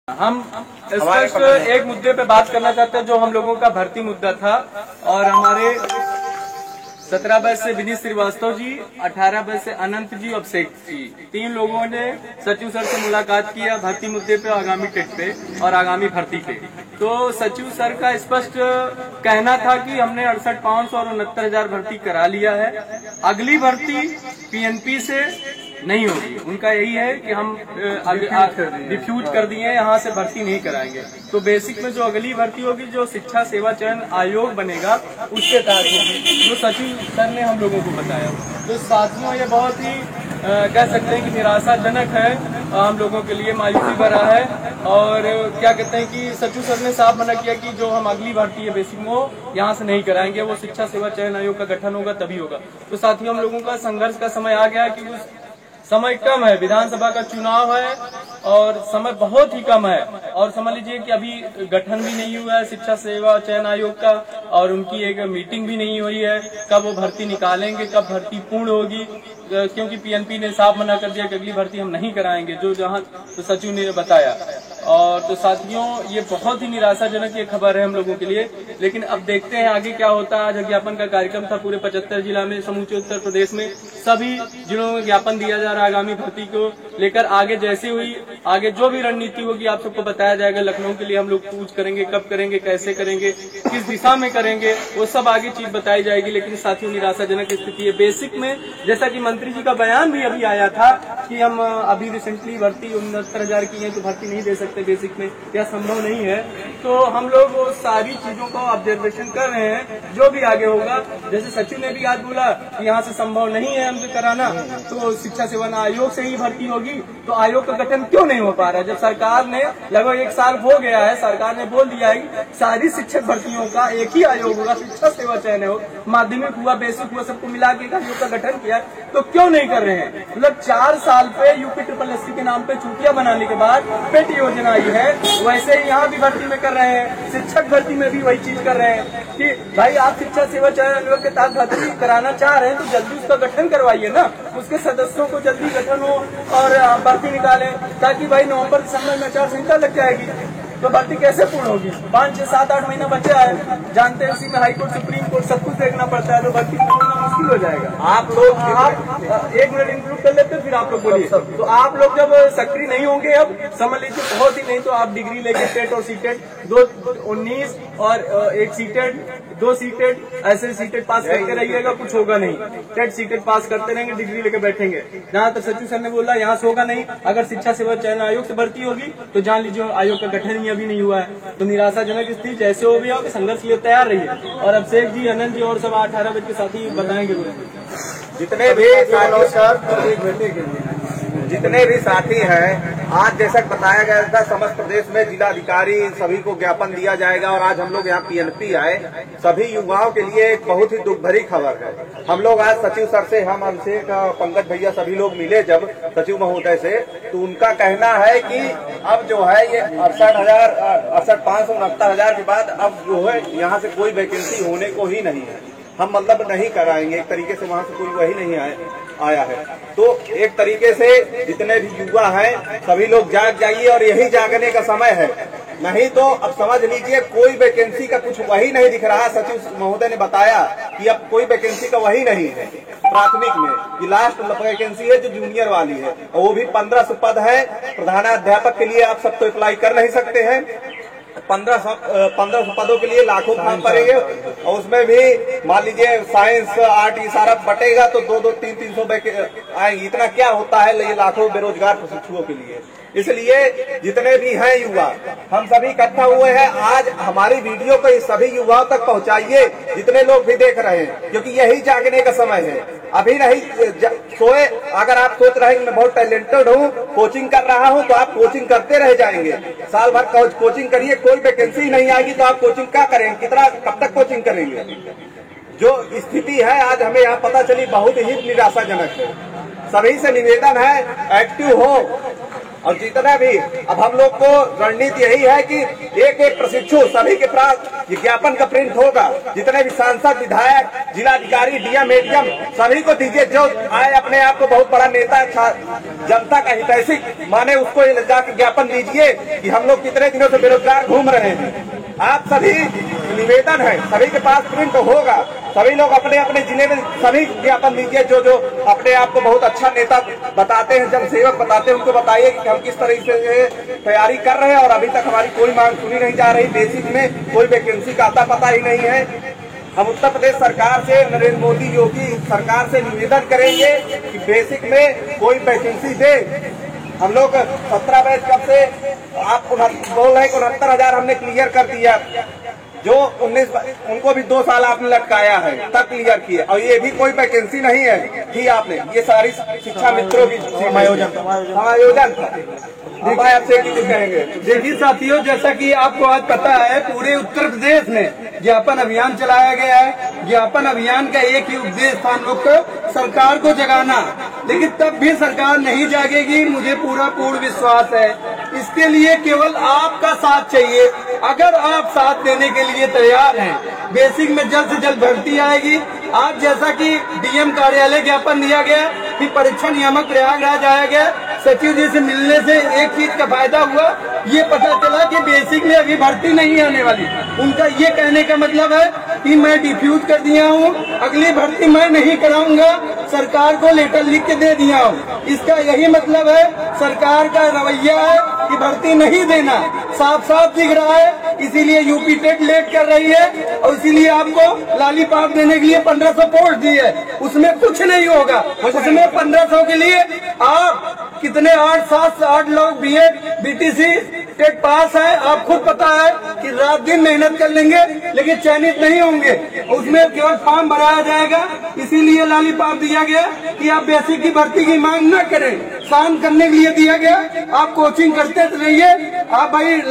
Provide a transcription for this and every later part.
हम स्पष्ट एक मुद्दे पे बात करना चाहते हैं जो हम लोगों का भर्ती मुद्दा था और हमारे 17 बैच से विनीत श्रीवास्तव जी, 18 बैच से अनंत जी, अभिषेक जी, 3 लोगों ने सचिव सर से मुलाकात किया भर्ती मुद्दे पे, आगामी टेट पे और आगामी भर्ती पे। तो सचिव सर का स्पष्ट कहना था कि हमने 68,500 और 69,000 भर्ती करा लिया है, अगली भर्ती पीएनपी से नहीं होगी। उनका यही है कि हम डिफ्यूज कर दिए, यहाँ से भर्ती नहीं कराएंगे। तो बेसिक में जो अगली भर्ती होगी, जो शिक्षा सेवा चयन आयोग बनेगा, उसके तहत होगी, जो सचिव सर ने हम लोगों को बताया। तो साथियों, ये बहुत ही कह सकते हैं कि निराशाजनक है, हम लोगों के लिए मायूसी भरा है। और क्या कहते हैं कि सचिव सर ने साफ मना किया कि जो हम अगली भर्ती है बेसिक में वो यहाँ से नहीं कराएंगे, वो शिक्षा सेवा चयन आयोग का गठन होगा तभी होगा। तो साथियों, हम लोगों का संघर्ष का समय आ गया कि समय कम है, विधानसभा का चुनाव है और समय बहुत ही कम है। और समझ लीजिए कि अभी गठन भी नहीं हुआ है शिक्षा सेवा चयन आयोग का और उनकी एक मीटिंग भी नहीं हुई है। कब वो भर्ती निकालेंगे, कब भर्ती पूर्ण होगी, क्योंकि पीएनपी ने साफ मना कर दिया कि अगली भर्ती हम नहीं कराएंगे, जो जहां तो सचिव ने बताया। और तो साथियों, ये बहुत ही निराशाजनक ये खबर है हम लोगों के लिए। लेकिन अब देखते हैं आगे क्या होता है। आज ज्ञापन का कार्यक्रम था पूरे 75 जिला में, समूचे उत्तर प्रदेश में सभी जिलों में ज्ञापन दिया जा रहा है आगामी भर्ती को लेकर। आगे जैसे हुई, आगे जो भी रणनीति होगी आप सबको बताया जाएगा। लखनऊ के लिए हम लोग पूछ करेंगे, कब करेंगे, कैसे करेंगे, किस दिशा में करेंगे, वो सब आगे चीज बताई जाएगी। लेकिन साथियों, निराशाजनक स्थिति है। बेसिक में जैसा कि मंत्री जी का बयान भी अभी आया था कि हम अभी रिसेंटली भर्ती 69,000 की है तो भर्ती नहीं दे सकते, बेसिक में यह संभव नहीं है। तो हम लोग वो सारी चीजों को ऑब्जर्वेशन कर रहे हैं, जो भी आगे होगा। जैसे सचिव ने भी आज बोला कि यहाँ से संभव नहीं है हमसे कराना, तो शिक्षा सेवा आयोग से ही भर्ती होगी। तो आयोग का गठन क्यों नहीं हो पा रहा है, जब सरकार ने लगभग 1 साल हो गया है, सरकार ने बोल दिया है कि सारी शिक्षक भर्तियों का एक ही आयोग होगा, शिक्षा सेवा चयन आयोग, माध्यमिक हुआ, बेसिक हुआ, सबको मिला के आयोग का गठन किया, तो क्यों नहीं कर रहे हैं। मतलब 4 साल पे यूपी SSS के नाम पे चूतिया बनाने के बाद पेट योजना आई है, वैसे ही यहाँ भी भर्ती में कर रहे हैं। शिक्षक भर्ती में भी वही चीज कर रहे हैं कि भाई आप शिक्षा सेवा चयन आयोग के तहत भर्ती कराना चाह रहे हैं तो जल्दी उसका गठन करवाइए ना, उसके सदस्यों को जल्दी गठन हो और भर्ती निकालें, ताकि भाई नवंबर दिसंबर में आचार संहिता लग जाएगी तो भर्ती कैसे पूर्ण होगी। 5, 6, 7, 8 महीना बचा है, जानते हैं उसी में हाई कोर्ट, सुप्रीम कोर्ट सब कुछ देखना पड़ता है, तो भर्ती पूर्ण मुश्किल हो जाएगा। आप लोग 1 मिनट इंक्लूड कर लेते फिर आप लोग बोलिए। तो आप लोग जब सक्रिय नहीं होंगे, अब समझ लीजिए बहुत ही नहीं तो आप डिग्री लेके टेट और सीटेट 19 और 1 सीटेट 2 सीटेट ऐसे सीटेट पास करते रहिएगा, कुछ होगा नहीं। टेट सीटेट पास करते रहेंगे, डिग्री लेके बैठेंगे। जहाँ तक सचिव सर ने बोला यहाँ से होगा नहीं। अगर शिक्षा सेवा चयन आयोग से भर्ती होगी तो जान लीजिए आयोग का गठन ही अभी नहीं हुआ है। तो निराशाजनक स्थिति, जैसे हो भी हो संघर्ष के लिए तैयार रहिए। और अभिषेक जी, अनंत जी और सब 18 बजे के साथी बताएंगे। जितने भी साथी हैं, आज जैसा बताया गया था समस्त प्रदेश में जिलाधिकारी सभी को ज्ञापन दिया जाएगा। और आज हम लोग यहाँ पीएनपी आए, सभी युवाओं के लिए एक बहुत ही दुख भरी खबर है। हम लोग आज सचिव सर से, हम हमसे पंकज भैया सभी लोग मिले जब सचिव महोदय से, तो उनका कहना है कि अब जो है ये 68,500 69,000 के बाद अब जो है यहाँ से कोई वैकेंसी होने को ही नहीं है, हम मतलब नहीं कराएंगे। एक तरीके से वहाँ से कोई वही नहीं आया है। तो एक तरीके से जितने भी युवा हैं सभी लोग जाग जाइए, और यही जागने का समय है। नहीं तो अब समझ लीजिए कोई वैकेंसी का कुछ वही नहीं दिख रहा। सचिव महोदय ने बताया कि अब कोई वैकेंसी का वही नहीं है प्राथमिक में, कि लास्ट वैकेंसी है जो जूनियर वाली है, और वो भी 1500 पद है। प्रधानाध्यापक के लिए आप सब तो अप्लाई कर नहीं सकते हैं। 1500 पदों के लिए लाखों फॉर्म भरेंगे, और उसमें भी मान लीजिए साइंस आर्ट ये सारा बटेगा तो 2-2, 300 आएंगे। इतना क्या होता है ये लाखों बेरोजगार प्रशिक्षुओं के लिए। इसलिए जितने भी हैं युवा, हम सभी इकट्ठा हुए हैं। आज हमारी वीडियो को सभी युवाओं तक पहुंचाइए, जितने लोग भी देख रहे हैं, क्योंकि यही जागने का समय है। अभी नहीं सोए। अगर आप सोच रहे हैं मैं बहुत टैलेंटेड हूँ, कोचिंग कर रहा हूँ, तो आप कोचिंग करते रह जाएंगे। साल भर कोचिंग करिए, कोई वैकेंसी नहीं आएगी तो आप कोचिंग क्या करेंगे, कब तक कोचिंग करेंगे। जो स्थिति है आज हमें यहाँ पता चली, बहुत ही निराशाजनक है। सभी से निवेदन है, एक्टिव हो। और जितना भी अब हम लोग को रणनीति यही है कि एक एक प्रशिक्षु सभी के पास विज्ञापन का प्रिंट होगा। जितने भी सांसद, विधायक, जिलाधिकारी, डीएम, एडीएम सभी को दीजिए। जो आए अपने आप को बहुत बड़ा नेता, जनता का हितैषी माने, उसको जाकर ज्ञापन दीजिए कि हम लोग कितने दिनों से बेरोजगार घूम रहे हैं। आप सभी निवेदन है, सभी के पास प्रिंट होगा। सभी लोग अपने अपने जिले में सभी ज्ञापन दीजिए। जो जो अपने आप को बहुत अच्छा नेता बताते हैं, जनसेवक बताते हैं, उनको बताइए कि हम किस तरह से तैयारी कर रहे हैं और अभी तक हमारी कोई मांग सुनी नहीं जा रही। बेसिक में कोई वैकेंसी का आता पता ही नहीं है। हम उत्तर प्रदेश सरकार से, नरेंद्र मोदी योगी सरकार से निवेदन करेंगे कि बेसिक में कोई वैकेंसी दे। हम लोग 17 बैच कब से आप बोल रहे हैं 69,000 हमने क्लियर कर दिया। जो 19 उनको भी 2 साल आपने लटकाया है, तब क्लियर किए। और ये भी कोई वैकेंसी नहीं है थी आपने, ये सारी शिक्षा मित्रों की समायोजन था। आपसे कुछ कहेंगे? देखिए साथियों, जैसा कि आपको आज पता है, पूरे उत्तर प्रदेश में ज्ञापन अभियान चलाया गया है। ज्ञापन अभियान का एक ही उद्देश्य था, हम लोग को सरकार को जगाना, लेकिन तब भी सरकार नहीं जागेगी, मुझे पूर्ण विश्वास है। इसके लिए केवल आपका साथ चाहिए। अगर आप साथ देने के लिए तैयार हैं, बेसिक में जल्द से जल्द भर्ती आएगी। आज जैसा कि डीएम कार्यालय ज्ञापन दिया गया, फिर परीक्षा नियामक प्रयागराज आया गया, सचिव जी से मिलने से एक चीज का फायदा हुआ, ये पता चला कि बेसिक में अभी भर्ती नहीं आने वाली। उनका ये कहने का मतलब है कि मैं डिफ्यूज कर दिया हूँ, अगली भर्ती मैं नहीं कराऊंगा, सरकार को लेटर लिख के दे दिया हूँ। इसका यही मतलब है, सरकार का रवैया है कि भर्ती नहीं देना, साफ साफ दिख रहा है। इसीलिए यूपी टेट लेट कर रही है और इसीलिए आपको लालीपाप देने के लिए 1500 पोस्ट दी है। उसमें कुछ नहीं होगा, उसमें 1500 के लिए आप कितने 8 लोग बीएड बीटीसी टेट पास है। आप खुद पता है कि रात दिन मेहनत कर लेंगे, लेकिन चयनित नहीं होंगे। उसमें केवल फॉर्म भराया जाएगा। इसीलिए लालीपाप दिया गया कि आप बेसिक की भर्ती की मांग न करें, शांत करने के लिए दिया गया। आप कोचिंग करते रहिए, आप भाई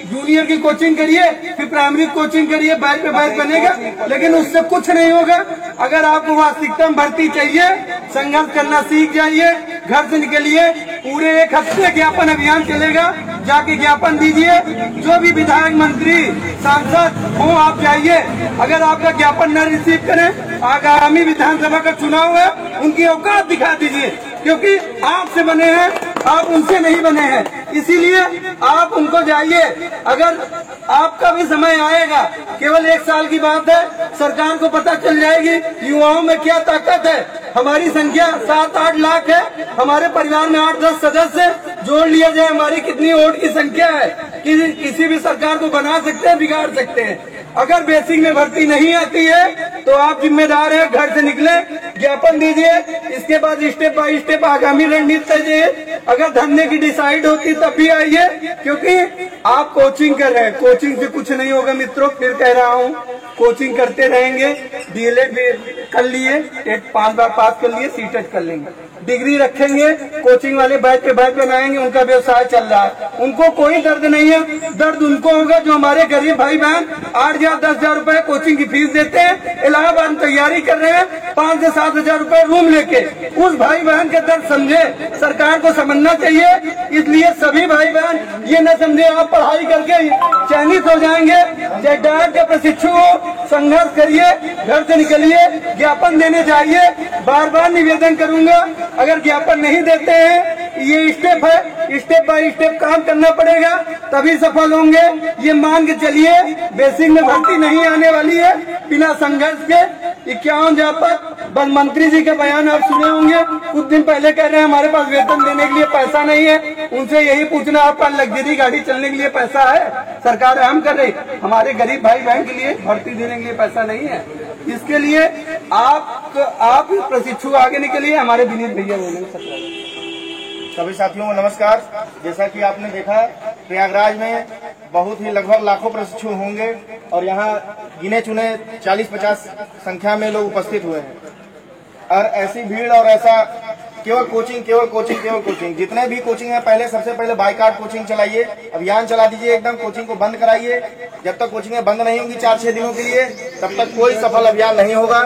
जूनियर की कोचिंग करिए, फिर प्राइमरी कोचिंग करिए, बैच पे बैच बनेगा, लेकिन उससे कुछ नहीं होगा। अगर आपको वास्तविकता में भर्ती चाहिए, संघर्ष करना सीख जाइए, घर से निकलिए। पूरे 1 हफ्ते ज्ञापन अभियान चलेगा, जाके ज्ञापन दीजिए। जो भी विधायक, मंत्री, सांसद हो, आप जाइए। अगर आपका ज्ञापन न रिसीव करें, आगामी विधानसभा का चुनाव है, उनकी औकात दिखा दीजिए, क्योंकि आपसे बने हैं, आप उनसे नहीं बने हैं। इसीलिए आप उनको जाइए। अगर आपका भी समय आएगा, केवल 1 साल की बात है, सरकार को पता चल जाएगी युवाओं में क्या ताकत है। हमारी संख्या 7-8 लाख है, हमारे परिवार में 8-10 सदस्य जोड़ लिया जाए, हमारी कितनी वोट की संख्या है कि किसी भी सरकार को बना सकते हैं, बिगाड़ सकते हैं। अगर बेसिक में भर्ती नहीं आती है तो आप जिम्मेदार हैं, घर से निकले, ज्ञापन दीजिए। इसके बाद स्टेप बाय स्टेप आगामी रणनीति तय। अगर धरने की डिसाइड होती तब भी आइए, क्योंकि आप कोचिंग कर रहे हैं। कोचिंग से कुछ नहीं होगा मित्रों, फिर कह रहा हूँ, कोचिंग करते रहेंगे। डीएलएड भी कर लिए, 5 बार पास कर लिए, सीटेट कर लेंगे, डिग्री रखेंगे, कोचिंग वाले बैच पे बैच बनाएंगे, उनका व्यवसाय चल रहा है। उनको कोई दर्द नहीं है। दर्द उनको होगा जो हमारे गरीब भाई बहन 8,000-10,000 रुपए कोचिंग की फीस देते हैं, इलाहाबाद में तैयारी कर रहे हैं, 5 से 7,000 रुपए रूम लेके। उस भाई बहन के दर्द समझे, सरकार को समझना चाहिए। इसलिए सभी भाई बहन ये न समझे आप पढ़ाई करके चयनित हो जाएंगे। चाहे डायट के प्रशिक्षु हो, संघर्ष करिए, घर से निकलिए, ज्ञापन देने जाइए। बार बार निवेदन करूंगा, अगर ज्ञापन नहीं देते हैं, ये स्टेप है, स्टेप बाय स्टेप काम करना पड़ेगा, तभी सफल होंगे। ये मान के चलिए, बेसिक में भर्ती नहीं आने वाली है बिना संघर्ष के। 51 व्यापक वन मंत्री जी के बयान आप सुने होंगे, कुछ दिन पहले कह रहे हैं हमारे पास वेतन देने के लिए पैसा नहीं है। उनसे यही पूछना, आपका लग्जरी गाड़ी चलने के लिए पैसा है? सरकार हम कर रही, हमारे गरीब भाई बहन के लिए भर्ती देने के लिए पैसा नहीं है। इसके लिए आप प्रशिक्षु आगे निकलिए। हमारे विनीत भैया बोलेंगे। सभी साथियों को नमस्कार। जैसा कि आपने देखा, प्रयागराज में बहुत ही लगभग लाखों प्रशिक्षु होंगे और यहाँ गिने चुने 40-50 संख्या में लोग उपस्थित हुए हैं। और ऐसी भीड़ और ऐसा केवल कोचिंग, केवल कोचिंग, केवल कोचिंग। जितने भी कोचिंग है पहले सबसे पहले बाइकाट कोचिंग चलाइए, अभियान चला दीजिए, एकदम कोचिंग को बंद कराइए। जब तक कोचिंगें बंद नहीं होंगी 4-6 दिनों के लिए, तब तक कोई सफल अभियान नहीं होगा।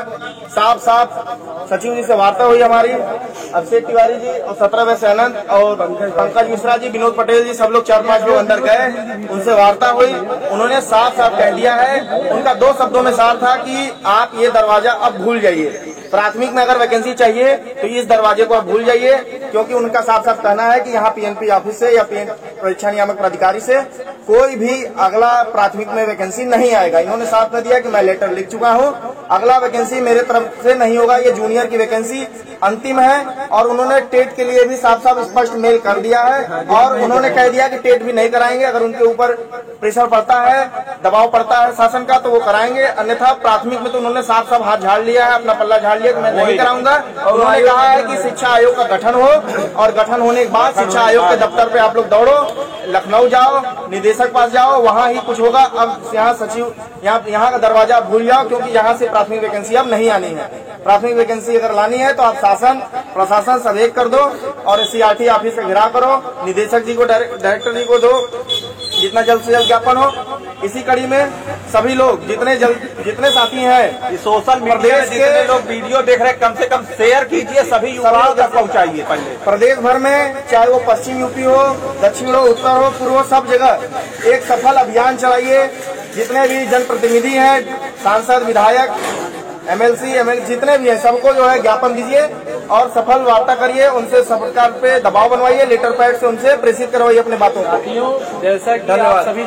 साफ साफ सचिव जी से वार्ता हुई हमारी, अभिषेक तिवारी जी और 17 वैसे अनंत और पंकज मिश्रा जी, विनोद पटेल जी, सब लोग 4-5 लोग अंदर गए, उनसे वार्ता हुई। उन्होंने साफ साफ कह दिया है, उनका 2 शब्दों में सार था कि आप ये दरवाजा अब भूल जाइए। प्राथमिक में अगर वैकेंसी चाहिए तो इस दरवाजे को आप भूल जाइए, क्योंकि उनका साफ साफ कहना है कि यहाँ पीएनपी ऑफिस से या परीक्षा नियामक प्राधिकारी से कोई भी अगला प्राथमिक में वैकेंसी नहीं आएगा। इन्होंने साफ कर दिया कि मैं लेटर लिख चुका हूँ, अगला वैकेंसी मेरे तरफ से नहीं होगा, ये जूनियर की वैकेंसी अंतिम है। और उन्होंने टेट के लिए भी साफ साफ स्पष्ट मेल कर दिया है, और उन्होंने कह दिया कि टेट भी नहीं कराएंगे। अगर उनके ऊपर प्रेशर पड़ता है, दबाव पड़ता है शासन का, तो वो कराएंगे, अन्यथा प्राथमिक में तो उन्होंने साफ साफ हाथ झाड़ लिया है, अपना पल्ला झाड़ लिया कि मैं नहीं कराऊंगा। और उन्होंने कहा है कि शिक्षा आयोग का गठन हो, और गठन होने के बाद शिक्षा आयोग के दफ्तर पे आप लोग दौड़ो, लखनऊ जाओ, निदेशक पास जाओ, वहाँ ही कुछ होगा। अब यहाँ सचिव यहाँ का दरवाजा भूल जाओ, क्योंकि यहाँ से प्राथमिक वैकेंसी अब नहीं आनी है। प्राथमिक वैकेंसी अगर लानी है तो आप शासन प्रशासन सब एक कर दो और सीआरटी ऑफिस से घिरा करो, निदेशक जी को डायरेक्टर जी को दो, जितना जल्द से जल्द ज्ञापन हो। इसी कड़ी में सभी लोग जितने साथी हैं सोशल मीडिया में जितने लोग वीडियो देख रहे हैं, कम से कम शेयर कीजिए, सभी युवाओं तक पहुंचाइए। पहले प्रदेश भर में, चाहे वो पश्चिम यूपी हो, दक्षिण हो, उत्तर हो, पूर्व हो, सब जगह एक सफल अभियान चलाइए। जितने भी जनप्रतिनिधि हैं, सांसद, विधायक, एमएलसी, जितने भी हैं, सबको जो है ज्ञापन दीजिए और सफल वार्ता करिए, उनसे सरकार पे दबाव बनवाइए, लेटर पैड से उनसे प्रेषित करवाइए अपने बातों को। जैसा कि आप सभी